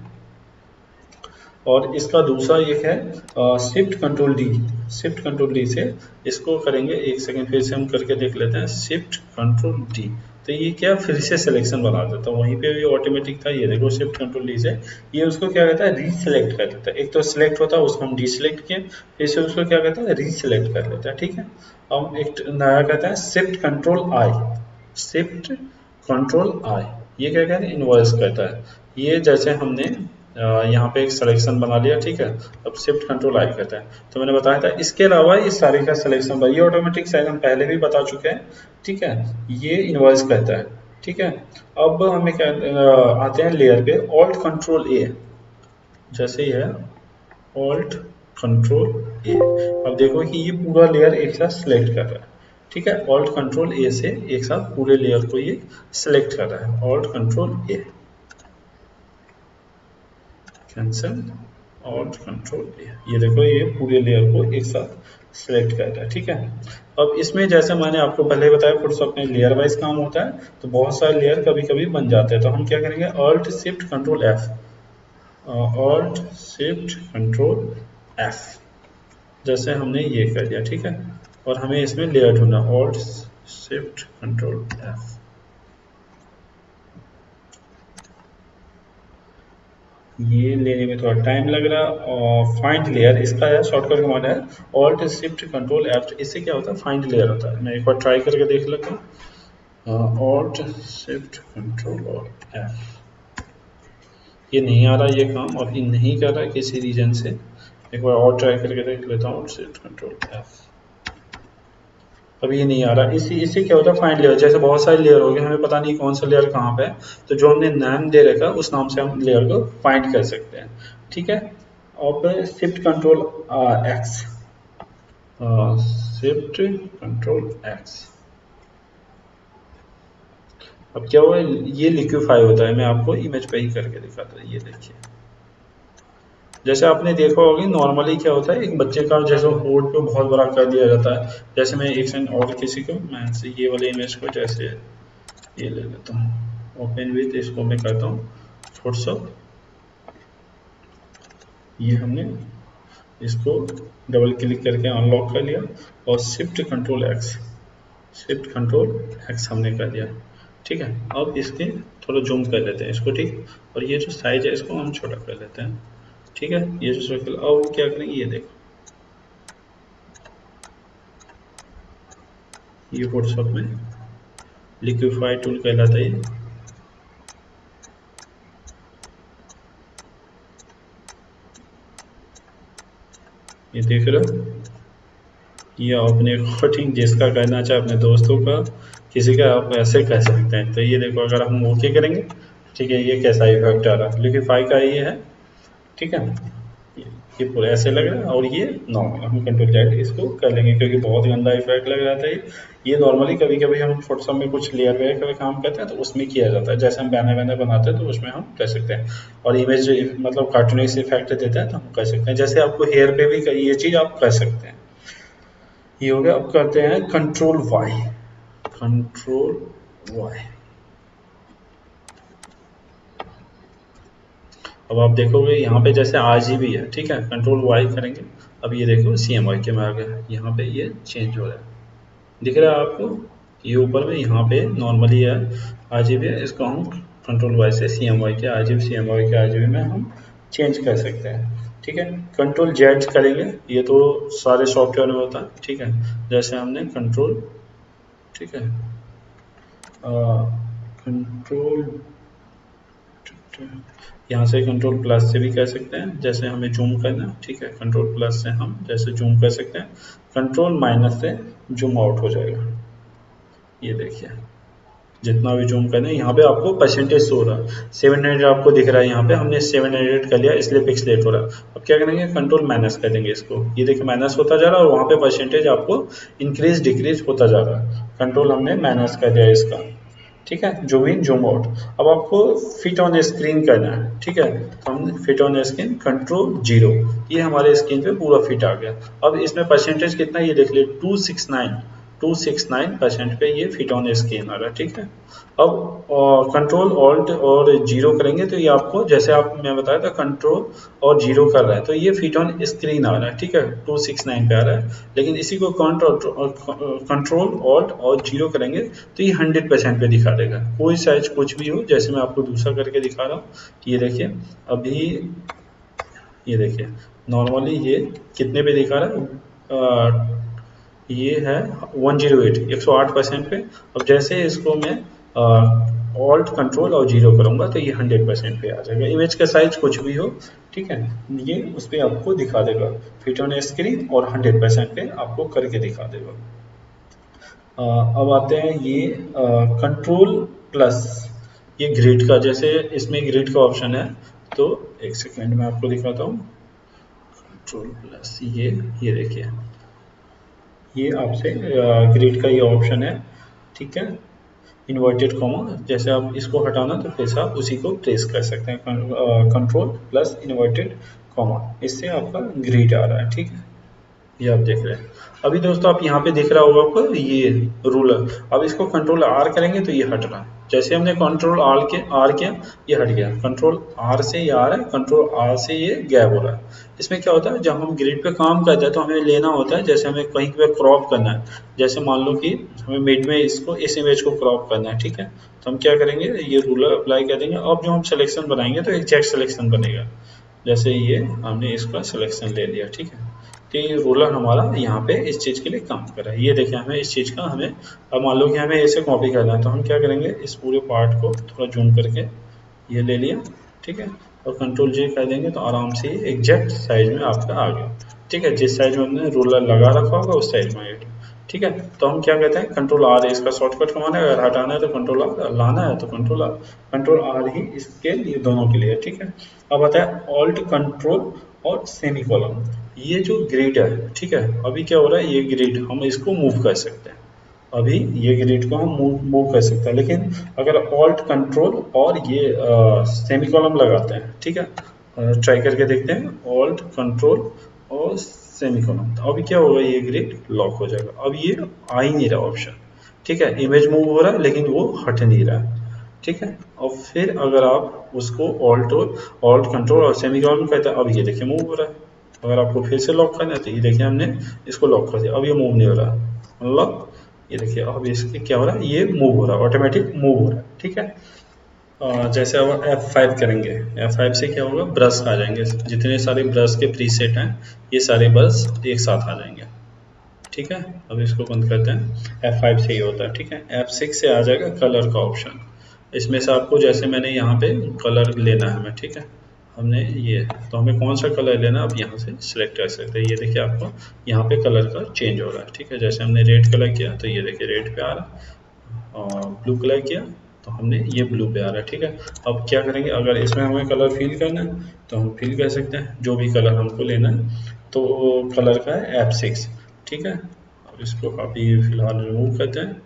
और इसका दूसरा एक है shift control D. Shift control D से इसको करेंगे, एक सेकंड फिर से हम करके देख लेते हैं। शिफ्ट कंट्रोल डी तो ये क्या फिर से सिलेक्शन बना देता है। वहीं पे भी ऑटोमेटिक था, ये देखो शिफ्ट कंट्रोल डी से ये उसको क्या कहता है, रीसिलेक्ट कर देता है। एक तो सिलेक्ट होता है उसको हम डीसिलेक्ट किए, फिर से उसको क्या कहता है, रीसिलेक्ट कर लेता है। ठीक है, अब एक नया कहता है shift control I. Shift control I ये क्या कहते हैं, इन्वर्स करता है। ये जैसे हमने यहाँ पे एक सिलेक्शन बना लिया। ठीक है, अब शिफ्ट कंट्रोल आई करता है तो मैंने बताया था। इसके अलावा इस सारे का सिलेक्शन ये ऑटोमेटिक शायद हम पहले भी बता चुके हैं। ठीक है, ये इन्वर्स करता है। ठीक है, अब हमें क्या आते हैं लेयर पे, ऑल्ट कंट्रोल ए। जैसे ही है ऑल्ट कंट्रोल ए, अब देखो कि ये पूरा लेयर एक साथ सिलेक्ट कर रहा है। ठीक है, ऑल्ट कंट्रोल ए से एक साथ पूरे लेयर को ये सिलेक्ट कर रहा है। ऑल्ट कंट्रोल ए, कैंसल, ऑल्ट कंट्रोल ए, ये देखो ये पूरे लेयर को एक साथ सिलेक्ट करता है। ठीक है, अब इसमें जैसे मैंने आपको पहले बताया फोटोशॉप में लेयर वाइज काम होता है तो बहुत सारे लेयर कभी कभी बन जाते हैं। तो हम क्या करेंगे, alt shift control F, alt shift control F, जैसे हमने ये कर दिया। ठीक है, और हमें इसमें लेयर ढूंढना, ऑल्ट शिफ्ट कंट्रोल एफ। ये लेने में थोड़ा टाइम लग रहा है। और फाइंड लेयर इसका है शॉर्टकट कमांड है ऑल्ट शिफ्ट कंट्रोल एफ। इससे क्या होता है, फाइंड लेयर होता है। मैं एक बार ट्राई करके देख लेता हूँ, ऑल्ट शिफ्ट कंट्रोल और एफ। ये नहीं आ रहा ये काम, और ये नहीं कर रहा है किसी रीजन से। एक बार और ट्राई करके देख लेता हूँ, ऑल्ट शिफ्ट कंट्रोल एफ। अब ये नहीं आ रहा। इससे क्या होता है, फाइंड लेयर, जैसे बहुत सारे लेयर हो गए, हमें पता नहीं कौन सा लेयर कहाँ पे है, तो जो हमने नाम दे रखा उस नाम से हम लेयर को फाइंड कर सकते हैं। ठीक है, अब shift control x, shift control x. अब क्या हुआ, ये लिक्विफाई होता है। मैं आपको इमेज पे ही करके दिखाता हूँ। ये देखिए, जैसे आपने देखा होगा नॉर्मली क्या होता है, एक बच्चे का जैसे होठ पे बहुत बड़ा कर दिया जाता है। जैसे मैं एक सेकंड और किसी को, मैं से ये वाले इमेज को जैसे ये ले लेता हूँ, ओपन विथ, इसको मैं करता हूँ फोटोशॉप। ये हमने इसको डबल क्लिक करके अनलॉक कर लिया और shift control x, shift control x हमने कर दिया। ठीक है, अब इसके थोड़ा जूम कर लेते हैं इसको। ठीक, और ये जो साइज है इसको हम छोटा कर लेते हैं। ठीक है, ये जो सर्कल, अब क्या करेंगे, ये देखो ये फोटोशॉप में लिक्विफाई टूल कहलाता है। ये देख रहे हो, ये अपने अकॉर्डिंग जिसका करना चाहे, अपने दोस्तों का, किसी का आप ऐसे कर सकते हैं। तो ये देखो, अगर हम ओके करेंगे, ठीक है, ये कैसा इफेक्ट आ रहा है, लिक्विफाई का ये है। ठीक है, ये पूरा ऐसे लग रहा है, और ये नॉर्मल हम कंट्रोल जेड इसको कर लेंगे क्योंकि बहुत गंदा इफेक्ट लग रहा था। ये नॉर्मली कभी कभी हम फोटोशॉप में कुछ लेयर वेयर का काम करते हैं तो उसमें किया जाता है। जैसे हम बैनर वैनर बनाते हैं तो उसमें हम कर सकते हैं, और इमेज मतलब कार्टूनिश इफेक्ट देता है तो हम कर सकते हैं। जैसे आपको हेयर पे भी ये चीज़ आप कर सकते हैं। ये हो गया। अब करते हैं कंट्रोल वाई, कंट्रोल वाई। अब आप देखोगे यहाँ पे जैसे RGB है। ठीक है, कंट्रोल वाई करेंगे, अब ये देखो CMYK में आ गया। यहाँ पे ये चेंज हो रहा है, दिख रहा है आपको, ये ऊपर में यहाँ पे नॉर्मली है RGB है, इसको हम कंट्रोल वाई से CMYK RGB CMYK RGB में हम चेंज कर सकते हैं। ठीक है, कंट्रोल जेड करेंगे, ये तो सारे सॉफ्टवेयर में होता है। ठीक है, जैसे हमने कंट्रोल, ठीक है, कंट्रोल, यहाँ से कंट्रोल प्लस से भी कर सकते हैं, जैसे हमें जूम करना। ठीक है, कंट्रोल प्लस से हम जैसे जूम कर सकते हैं, कंट्रोल माइनस से जूम आउट हो जाएगा। ये देखिए, जितना भी जूम करना है यहाँ पे आपको परसेंटेज शो हो रहा है, 700 आपको दिख रहा है यहाँ पे, हमने 700 कर लिया इसलिए पिक्सलेट हो रहा है। अब क्या करेंगे, कंट्रोल माइनस कर देंगे इसको, ये देखिए माइनस होता जा रहा है और वहाँ पे परसेंटेज आपको इंक्रीज डिक्रीज होता जा रहा है। कंट्रोल हमने माइनस कर दिया इसका, ठीक है, जूम इन जूम आउट। अब आपको फिट ऑन स्क्रीन करना है, ठीक है, तो हम फिट ऑन स्क्रीन कंट्रोल 0, ये हमारे स्क्रीन पे पूरा फिट आ गया। अब इसमें परसेंटेज कितना ये देख लिए, 269% पे ये फिट ऑन स्क्रीन आ रहा है, ठीक है। अब कंट्रोल ऑल्ट और 0 करेंगे तो ये आपको, जैसे आप मैं बताया था कंट्रोल और 0 कर रहा है तो ये फिट ऑन स्क्रीन आ रहा है, ठीक है, 269 पे आ रहा है। लेकिन इसी को कंट्रोल ऑल्ट और 0 करेंगे तो ये 100% पे दिखा देगा, कोई साइज कुछ भी हो। जैसे मैं आपको दूसरा करके दिखा रहा हूँ, ये देखिए अभी, ये देखिए नॉर्मली ये कितने पे दिखा रहा है, ये है 108, 108% पे। अब जैसे इसको मैं ऑल्ट कंट्रोल और 0 करूँगा तो ये 100% पे आ जाएगा। इमेज का साइज कुछ भी हो, ठीक है, ये उस पर आपको दिखा देगा फिट ऑन स्क्रीन और 100% पे आपको करके दिखा देगा। अब आते हैं ये कंट्रोल प्लस, ये ग्रिड का, जैसे इसमें ग्रिड का ऑप्शन है तो एक सेकेंड में आपको दिखाता हूँ। कंट्रोल प्लस ये देखिए, ये आपसे ग्रिड का ये ऑप्शन है, ठीक है, इन्वर्टेड कॉमा, जैसे आप इसको हटाना तो फिर से आप उसी को प्रेस कर सकते हैं, कंट्रोल प्लस इन्वर्टेड कॉमा, इससे आपका ग्रिड आ रहा है, ठीक है, ये आप देख रहे हैं। अभी दोस्तों आप यहाँ पे दिख रहा होगा आपको ये रूलर, अब इसको कंट्रोल आर करेंगे तो ये हट रहा है। जैसे हमने कंट्रोल आर किया ये हट गया, कंट्रोल आर से ये आ रहा है, कंट्रोल आर से ये गैप हो रहा है। इसमें क्या होता है, जब हम ग्रिड पे काम करते हैं तो हमें लेना होता है, जैसे हमें कहीं पे क्रॉप करना है, जैसे मान लो कि हमें मिड में इसको इस इमेज को क्रॉप करना है, ठीक है, तो हम क्या करेंगे, ये रूलर अप्लाई कर देंगे। अब जो हम सिलेक्शन बनाएंगे तो एग्जैक्ट सिलेक्शन बनेगा, जैसे ये हमने इसका सिलेक्शन ले लिया, ठीक है, कि रूलर हमारा यहाँ पे इस चीज़ के लिए काम कर रहा है। ये देखिए हमें इस चीज़ का हमें, अब मान लो कि हमें इसे कॉपी करना है तो हम क्या करेंगे, इस पूरे पार्ट को थोड़ा जूम करके ये ले लिया, ठीक है, और कंट्रोल J कर देंगे तो आराम से एग्जैक्ट साइज में आपका आ गया, ठीक है, जिस साइज में हमने रूलर लगा रखा होगा उस साइज में आ गया, ठीक है। तो हम क्या कहते हैं, कंट्रोल R इसका शॉर्टकट कमाना है, अगर हटाना है तो कंट्रोल R, लाना है तो कंट्रोल R ही इसके लिए दोनों के लिए, ठीक है। अब आता है ऑल्ट कंट्रोल और सेमी कॉलम, ये जो ग्रिड है, ठीक है, अभी क्या हो रहा है, ये ग्रिड हम इसको मूव कर सकते हैं, अभी ये ग्रिड को हम मूव कर सकते हैं, लेकिन अगर ऑल्ट कंट्रोल और ये सेमी कॉलम लगाते हैं, ठीक है, ट्राई करके देखते हैं, ऑल्ट कंट्रोल और सेमी कॉलम, तो अभी क्या होगा, ये ग्रिड लॉक हो जाएगा। अब ये आ ही नहीं रहा ऑप्शन, ठीक है, इमेज मूव हो रहा है लेकिन वो हट नहीं रहा है, ठीक है। और फिर अगर आप उसको ऑल्ट कंट्रोल और सेमी कॉलम कहते हैं, अब ये देखिए मूव हो रहा है। अगर आपको फिर से लॉक करना है तो ये देखिए हमने इसको लॉक कर दिया, अब ये मूव नहीं हो रहा, मतलब ये देखिए अब इसके क्या हो रहा है, ये मूव हो रहा है, ऑटोमेटिक मूव हो रहा है, ठीक है। जैसे अब F5 करेंगे, F5 से क्या होगा, ब्रश आ जाएंगे, जितने सारे ब्रश के प्रीसेट हैं ये सारे ब्रश एक साथ आ जाएंगे, ठीक है। अब इसको बंद करते हैं, F5 से ही होता है, ठीक है। F6 से आ जाएगा कलर का ऑप्शन, इसमें से आपको जैसे मैंने यहाँ पे कलर लेना है हमें, ठीक है, हमने ये, तो हमें कौन सा कलर लेना है, आप यहाँ से सिलेक्ट कर सकते हैं। ये देखिए आपको यहाँ पे कलर का चेंज हो रहा है, ठीक है, जैसे हमने रेड कलर किया तो ये देखिए रेड पे आ रहा है, और ब्लू कलर किया तो हमने ये ब्लू पे आ रहा है, ठीक है। अब क्या करेंगे, अगर इसमें हमें कलर फिल करना है तो हम फिल कर सकते हैं, जो भी कलर हमको लेना है, तो कलर का है F6, ठीक है। अब इसको अभी फिलहाल रिमूव करते हैं,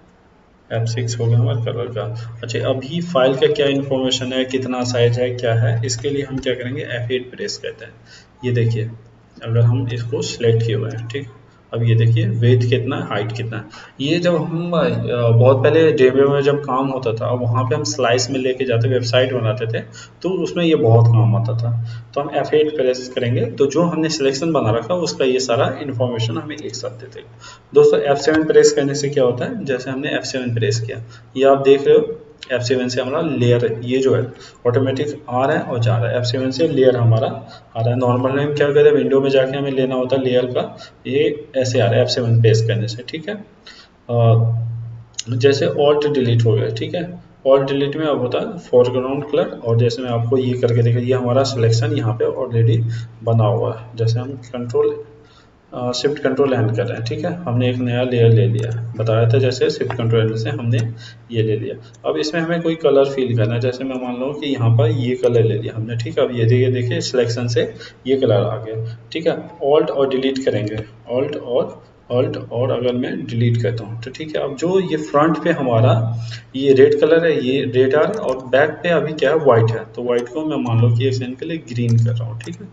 F6 हो गया हमारा कलर का। अच्छा, अभी फाइल का क्या इन्फॉर्मेशन है, कितना साइज है, क्या है, इसके लिए हम क्या करेंगे, F8 प्रेस करते हैं। ये देखिए अगर हम इसको सिलेक्ट किए हुए हैं, ठीक, अब ये देखिए वेथ कितना है, हाइट कितना है। ये जब हम बहुत पहले डेमो में जब काम होता था, वहाँ पे हम स्लाइस में लेके जाते, वेबसाइट बनाते थे, तो उसमें ये बहुत काम आता था। तो हम F8 प्रेस करेंगे तो जो हमने सिलेक्शन बना रखा उसका ये सारा इन्फॉर्मेशन हमें एक साथ देते हैं। दोस्तों F7 प्रेस करने से क्या होता है, जैसे हमने F7 प्रेस किया, ये आप देख रहे हो F7 से हमारा लेयर ये जो है ऑटोमेटिक आ रहा है और जा रहा है, F7 से लेयर हमारा आ रहा है। नॉर्मल में हम क्या करते हैं, विंडो में जाके हमें लेना होता है लेयर का, ये ऐसे आ रहा है F7 प्रेस करने से, ठीक है। जैसे ऑल्ट डिलीट हो गया, ठीक है, ऑल्ट डिलीट में अब होता है फोरग्राउंड कलर, और जैसे मैं आपको ये करके देखा, ये हमारा सिलेक्शन यहाँ पे ऑलरेडी बना हुआ है। जैसे हम कंट्रोल शिफ्ट कंट्रोल एन कर रहे हैं, ठीक है। हमने एक नया लेयर ले लिया, बताया था जैसे शिफ्ट कंट्रोल एन से हमने ये ले लिया। अब इसमें हमें कोई कलर फिल करना है, जैसे मैं मान लो कि यहाँ पर ये कलर ले लिया हमने, ठीक है। अब ये देखिए सिलेक्शन से ये कलर आ गया, ठीक है। ऑल्ट और डिलीट करेंगे, ऑल्ट और अगर मैं डिलीट करता हूँ तो ठीक है। अब जो ये फ्रंट पे हमारा ये रेड कलर है, ये रेड आ रहा है, और बैक पे अभी क्या है, वाइट है। तो वाइट को मैं मान लो कि एक सेकंड के लिए ग्रीन कर रहा हूँ, ठीक है।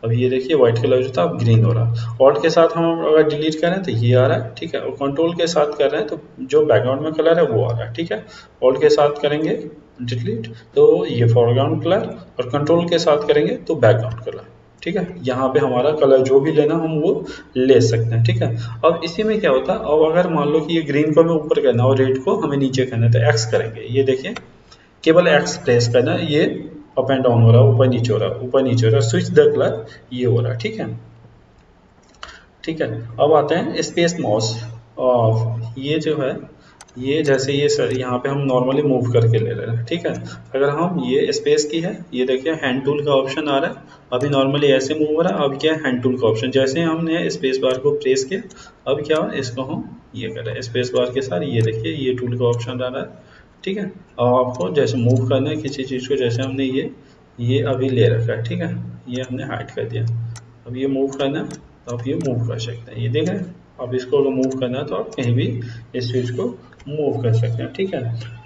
अब ये देखिए व्हाइट कलर जो था अब ग्रीन हो रहा है। ऑल्ट के साथ हम अगर डिलीट करें तो ये आ रहा है, ठीक है। और कंट्रोल के साथ कर रहे हैं तो जो बैकग्राउंड में कलर है वो आ रहा है, ठीक है। ऑल्ट के साथ करेंगे डिलीट तो ये फोरग्राउंड कलर, और कंट्रोल के साथ करेंगे तो बैकग्राउंड कलर, ठीक है। यहाँ पे हमारा कलर जो भी लेना हम वो ले सकते हैं, ठीक है। अब इसी में क्या होता है, अब अगर मान लो कि ये ग्रीन को हमें ऊपर करना है और रेड को हमें नीचे करना है तो एक्स करेंगे। ये देखिए केवल एक्स प्रेस करना है, ये अप एंड डाउन हो रहा है, ऊपर नीचे हो रहा है, ऊपर नीचे हो रहा है, स्विच द कलर ये हो रहा है, ठीक है। ठीक है, अब आते हैं स्पेस माउस। ये जो है ये जैसे ये सर यहाँ पे हम नॉर्मली मूव करके ले रहे हैं, ठीक है। अगर हम ये स्पेस की है, ये देखिए हैंड टूल का ऑप्शन आ रहा है। अभी नॉर्मली ऐसे मूव हो रहा है, अब क्या है हैंड टूल का ऑप्शन, जैसे हमने स्पेस बार को प्रेस किया अब क्या हो, इसको हम ये करें स्पेस बार के साथ, ये देखिए ये टूल का ऑप्शन आ रहा है, ठीक है। अब आपको जैसे मूव करना है किसी चीज़ को, जैसे हमने ये अभी ले रखा है, ठीक है, ये हमने हाइड कर दिया। अब ये मूव करना है तो आप ये मूव कर सकते हैं, ये देख रहे हैं। अब इसको अगर मूव करना है तो आप कहीं भी इस स्विच को मूव कर सकते हैं, ठीक है।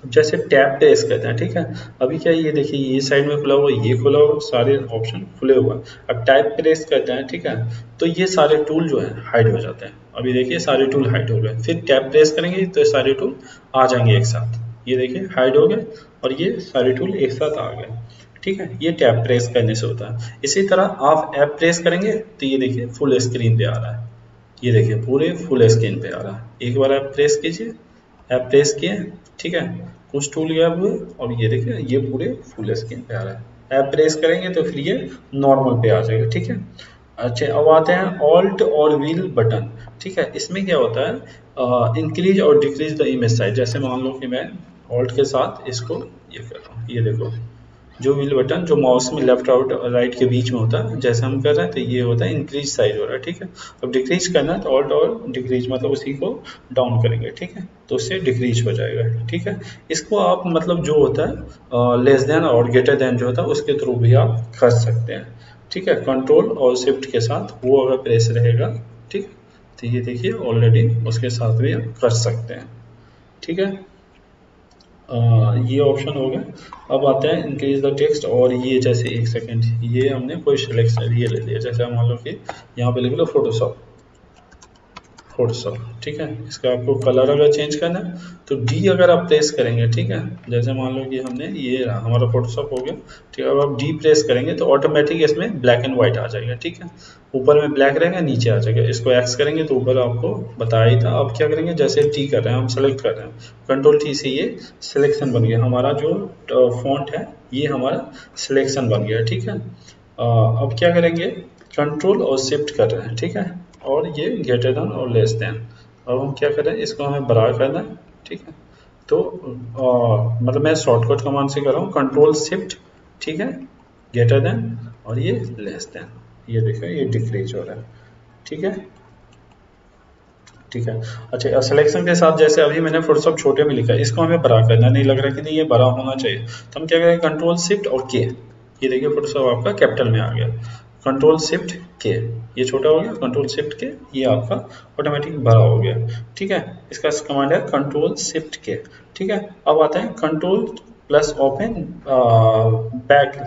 जैसे टैब प्रेस करते हैं, ठीक है। अभी क्या ये देखिए ये साइड में खुला हुआ, ये खुला हुआ, सारे ऑप्शन खुले हुए हैं। अब टैब प्रेस करते हैं, ठीक है, तो ये सारे टूल जो है हाइड हो जाते हैं। अभी देखिए सारे टूल हाइड हो गए, फिर टैब प्रेस करेंगे तो सारे टूल आ जाएंगे एक साथ, ये देखिए हाइड हो गए और ये सारे टूल एक साथ आ गए, ठीक है। ये टैब प्रेस करने से होता है। इसी तरह आप ऐप प्रेस करेंगे तो ये देखिए फुल स्क्रीन पे आ रहा है, ये देखिए पूरे फुल स्क्रीन पे आ रहा है। एक बार आप प्रेस कीजिए, ऐप प्रेस किए, ठीक है, कुछ टूल गैप हुए और ये देखिए ये पूरे फुल स्क्रीन पे आ रहा है। ऐप प्रेस करेंगे तो फिर ये नॉर्मल पे आ जाएगा, ठीक है। अच्छा अब आते हैं ऑल्ट और व्हील बटन, ठीक है। इसमें क्या होता है, इंक्रीज और डिक्रीज द इमेज साइज। जैसे मान लो कि मैं ऑल्ट के साथ इसको ये कर रहा हूँ, ये देखो जो व्हील बटन जो माउस में लेफ्ट और राइट के बीच में होता है, जैसे हम कर रहे हैं तो ये होता है इंक्रीज साइज हो रहा है, ठीक है। अब डिक्रीज करना है तो ऑल्ट और डिक्रीज मतलब उसी को डाउन करेंगे, ठीक है, तो उससे डिक्रीज हो जाएगा, ठीक है। इसको आप मतलब जो होता है लेस देन और ग्रेटर देन जो होता है उसके थ्रू भी आप कर सकते हैं, ठीक है। कंट्रोल और शिफ्ट के साथ वो अगर प्रेस रहेगा, ठीक है, तो ये देखिए ऑलरेडी उसके साथ भी आप कर सकते हैं, ठीक है। ये ऑप्शन हो गया। अब आता है इंक्रीज द टेक्स्ट, और ये जैसे एक सेकंड ये हमने कोई सिलेक्शन ये ले लिया, जैसे मान लो कि यहाँ पे लिख लो फोटोशॉप, ठीक है। इसका आपको कलर अगर चेंज करना है तो डी अगर आप प्रेस करेंगे, ठीक है, जैसे मान लो कि हमने ये रहा हमारा फोटोशॉप हो गया, ठीक है। अब आप डी प्रेस करेंगे तो ऑटोमेटिक इसमें ब्लैक एंड व्हाइट आ जाएगा, ठीक है। ऊपर में ब्लैक रहेगा, नीचे आ जाएगा। इसको एक्स करेंगे तो ऊपर आपको बताया ही था। अब क्या करेंगे, जैसे टी कर रहे हैं हम सेलेक्ट कर रहे हैं, कंट्रोल टी से ये सिलेक्शन बन गया हमारा, जो फॉन्ट है ये हमारा सिलेक्शन बन गया, ठीक है। अब क्या करेंगे, कंट्रोल और शिफ्ट कर रहे हैं, ठीक है, और ये ग्रेटर देन और लेस देन। अब हम क्या करें, इसको हमें बड़ा करना है, ठीक है। तो मतलब मैं शॉर्टकट कमांड से कर रहा हूँ, कंट्रोल शिफ्ट, ठीक है, ग्रेटर देन और ये लेस देन, ये देखो ये डिक्रीज हो रहा है, ठीक है, ठीक है। अच्छा सिलेक्शन के साथ जैसे अभी मैंने फोटोशॉप छोटे में लिखा है, इसको हमें बड़ा करना, नहीं लग रहा कि नहीं ये बड़ा होना चाहिए, तो हम क्या करेंगे, कंट्रोल शिफ्ट और के, ये देखिए फोटोशॉप आपका कैपिटल में आ गया। कंट्रोल शिफ्ट के ये छोटा हो गया, कंट्रोल शिफ्ट के ये आपका ऑटोमेटिक बड़ा हो गया, ठीक है। इसका कमांड है कंट्रोल शिफ्ट के, ठीक है। अब आता है कंट्रोल प्लस ओपन बैक,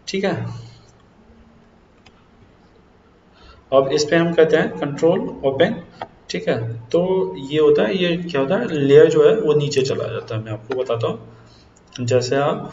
ठीक है। अब इस पे हम कहते हैं कंट्रोल ओपन, ठीक है। तो ये होता है, ये क्या होता है, लेयर जो है वो नीचे चला जाता है। मैं आपको बताता हूँ, जैसे आप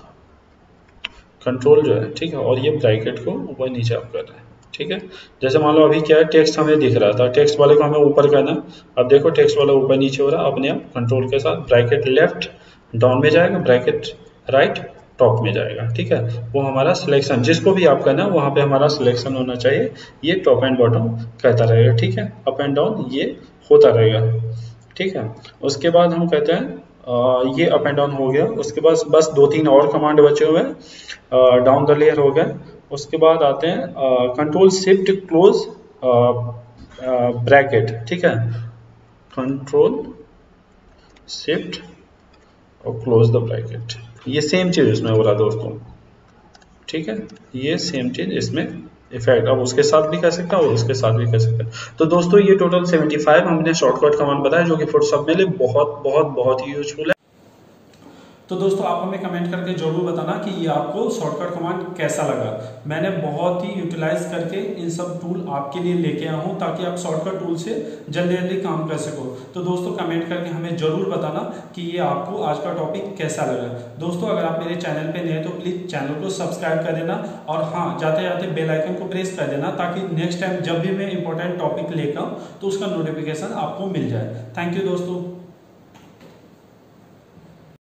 कंट्रोल जो है, ठीक है, और ये ब्रैकेट को ऊपर नीचे आप कर रहे हैं, ठीक है। जैसे मान लो अभी क्या है, टेक्स्ट हमें दिख रहा था, टेक्स्ट वाले को हमें ऊपर करना। अब देखो टेक्स्ट वाला ऊपर नीचे हो रहा है, अपने आप कंट्रोल के साथ ब्रैकेट लेफ्ट डाउन में जाएगा, ब्रैकेट राइट टॉप में जाएगा, ठीक है। वो हमारा सिलेक्शन जिसको भी आप करना है वहाँ पे हमारा सिलेक्शन होना चाहिए, ये टॉप एंड बॉटम कहता रहेगा, ठीक है। अप एंड डाउन ये होता रहेगा, ठीक है। उसके बाद हम कहते हैं ये अप एंड डाउन हो गया। उसके बाद बस 2-3 और कमांड बचे हुए हैं, डाउन द लेयर हो गया, उसके बाद आते हैं कंट्रोल शिफ्ट क्लोज ब्रैकेट, ठीक है, कंट्रोल शिफ्ट और क्लोज द ब्रैकेट, ये सेम चीज इसमें हो रहा है दोस्तों, ठीक है, ये सेम चीज इसमें इफेक्ट अब उसके साथ भी कर सकता है और उसके साथ भी कर सकता है। तो दोस्तों ये टोटल 75 हमने शॉर्टकट कमांड बताया जो कि फोटोशॉप में लिए बहुत बहुत बहुत ही यूजफुल है। तो दोस्तों आप हमें कमेंट करके जरूर बताना कि ये आपको शॉर्टकट कमांड कैसा लगा। मैंने बहुत ही यूटिलाइज करके इन सब टूल आपके लिए लेके आया हूँ ताकि आप शॉर्टकट टूल से जल्दी जल्दी काम कर सको। तो दोस्तों कमेंट करके हमें जरूर बताना कि ये आपको आज का टॉपिक कैसा लगा। दोस्तों अगर आप मेरे चैनल पे नए हैं तो प्लीज चैनल को सब्सक्राइब कर देना और हाँ जाते जाते बेल आइकन को प्रेस कर देना ताकि नेक्स्ट टाइम जब भी मैं इंपॉर्टेंट टॉपिक लेकर आऊँ तो उसका नोटिफिकेशन आपको मिल जाए। थैंक यू दोस्तों।